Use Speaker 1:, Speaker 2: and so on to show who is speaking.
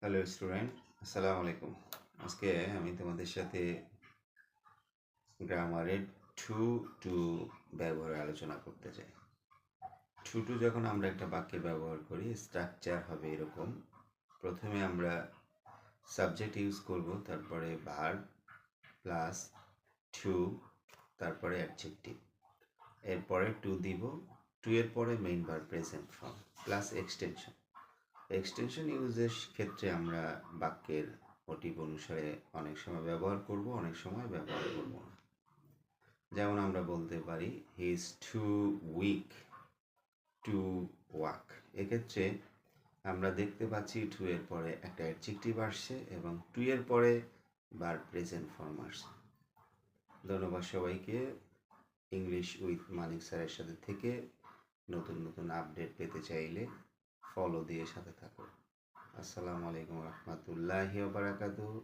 Speaker 1: Hello student, আসসালামু আলাইকুম। আজকে আমি তোমাদের সাথে গ্রামারের টু টু ব্যবহারে আলোচনা করতে চাই। টু টু যখন আমরা একটা বাক্যে ব্যবহার করি, স্ট্রাকচার হবে এরকম। প্রথমে আমরা সাবজেক্ট ইউজ করব, তারপরে ভার্ব প্লাস টু, তারপরে অ্যাডজেক্টিভ, এরপরে টু দিব, টু এর পরে main verb present form plus extension. Extension ইউজের ক্ষেত্রে আমরা বাক্যের মোটিভ অনুসারে অনেক সময় ব্যবহার করব, অনেক সময় ব্যবহার করব না। যেমন আমরা বলতে পারি he is too weak to walk. এক্ষেত্রে আমরা দেখতে পাচ্ছি টু এর পরে একটা অ্যাডজেক্টিভ আসছে এবং টু এর পরে ভার্ব প্রেজেন্ট ফর্ম আসছে। ধন্যবাদ সবাইকে। ইংলিশ উইথ মানিক স্যারের সাথে থেকে নতুন নতুন আপডেট পেতে চাইলে ফলো দিয়ে সাথে থাকো। আসসালামু আলাইকুম রহমতুল্লাহি ওয়া বারাকাতুহু।